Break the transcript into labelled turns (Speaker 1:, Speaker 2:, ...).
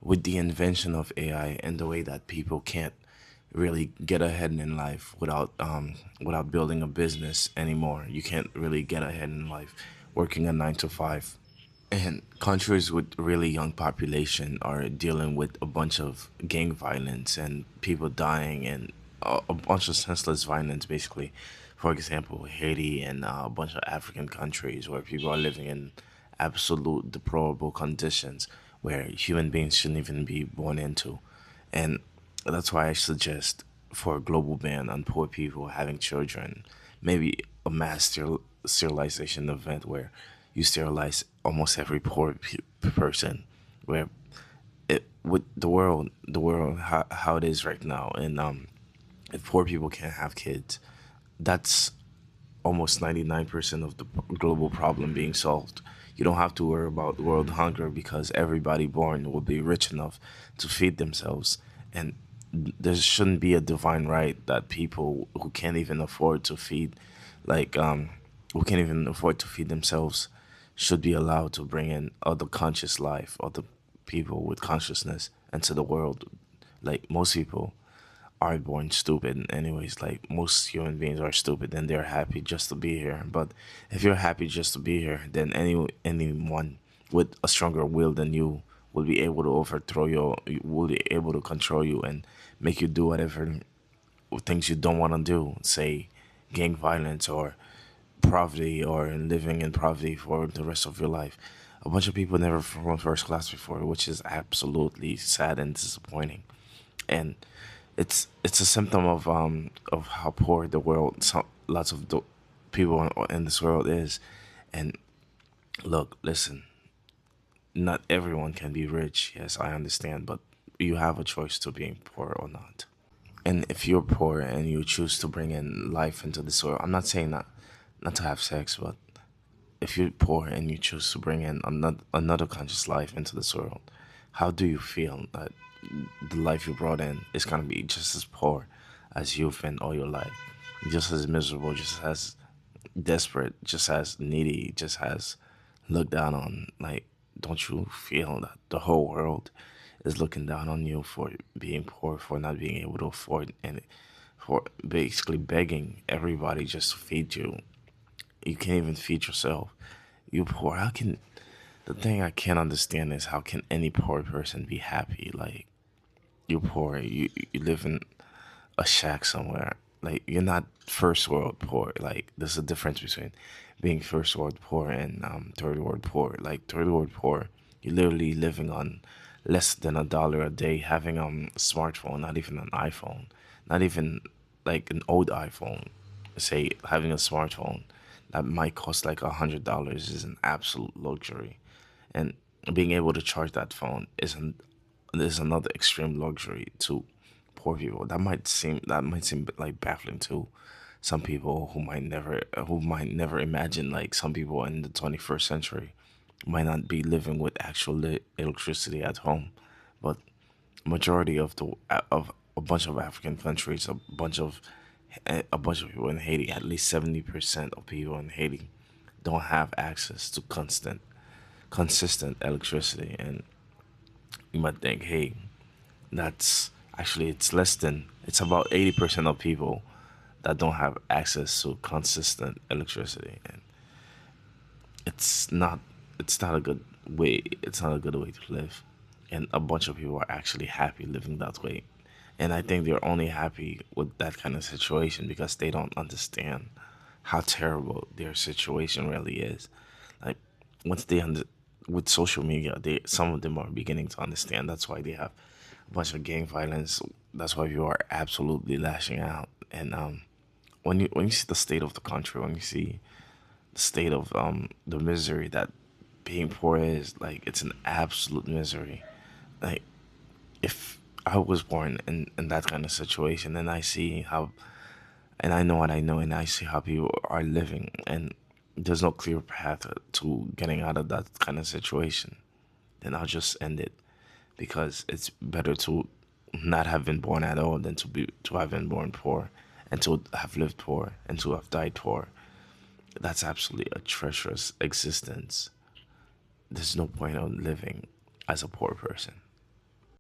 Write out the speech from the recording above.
Speaker 1: with the invention of AI and the way that people can't really get ahead in life without building a business anymore. You can't really get ahead in life working a 9 to 5. And countries with really young population are dealing with a bunch of gang violence and people dying and a bunch of senseless violence, basically. For example, Haiti and a bunch of African countries where people are living in absolute deplorable conditions where human beings shouldn't even be born into. And that's why I suggest for a global ban on poor people having children, maybe a sterilization event where you sterilize almost every poor person, where with the world how it is right now, and if poor people can't have kids, that's almost 99% of the global problem being solved. You don't have to worry about world hunger because everybody born will be rich enough to feed themselves. And there shouldn't be a divine right that people who can't even afford to feed, like, who can't even afford to feed themselves, should be allowed to bring in other conscious life, other people with consciousness into the world. Like, most people are born stupid anyways. Like, most human beings are stupid and they're happy just to be here. But if you're happy just to be here, then anyone with a stronger will than you will be able to overthrow you, will be able to control you and make you do whatever things you don't want to do, say gang violence or poverty or living in poverty for the rest of your life. A bunch of people never flown first class before, which is absolutely sad and disappointing. And it's a symptom of how poor the world, lots of the people in this world is. And look, listen, not everyone can be rich. Yes, I understand, but you have a choice to being poor or not. And if you're poor and you choose to bring in life into this world, I'm not saying not to have sex, but if you're poor and you choose to bring in another conscious life into this world, how do you feel that the life you brought in is gonna be just as poor as you've been all your life, just as miserable, just as desperate, just as needy, just as looked down on? Like, don't you feel that the whole world is looking down on you for being poor, for not being able to afford, and for basically begging everybody just to feed you? You can't even feed yourself. You poor. How can the thing I can't understand is how can any poor person be happy? Like, you're poor. You live in a shack somewhere. Like, you're not first world poor. Like, there's a difference between being first world poor and third world poor. Like, third world poor, you're literally living on less than $1 a day, having a smartphone, not even an iPhone, not even like an old iPhone. Say having a smartphone that might cost like $100 is an absolute luxury, and being able to charge that phone is another extreme luxury to poor people. That might seem like baffling to some people who might never imagine, like, some people in the 21st century might not be living with actual electricity at home. But majority of a bunch of African countries, a bunch of people in Haiti, at least 70% of people in Haiti don't have access to consistent electricity. And you might think, hey, that's actually, it's about 80% of people that don't have access to consistent electricity. And it's not it's not a good way. It's not a good way to live. And a bunch of people are actually happy living that way. And I think they're only happy with that kind of situation because they don't understand how terrible their situation really is. Like, once they with social media, they some of them are beginning to understand. That's why they have a bunch of gang violence. That's why people are absolutely lashing out. And when you see the state of the country, when you see the state of the misery that being poor is, like, it's an absolute misery. Like, if I was born in that kind of situation, and I see how, and I know what I know, and I see how people are living, and there's no clear path to getting out of that kind of situation, then I'll just end it, because it's better to not have been born at all than to have been born poor and to have lived poor and to have died poor. That's absolutely a treacherous existence. There's no point of living as a poor person.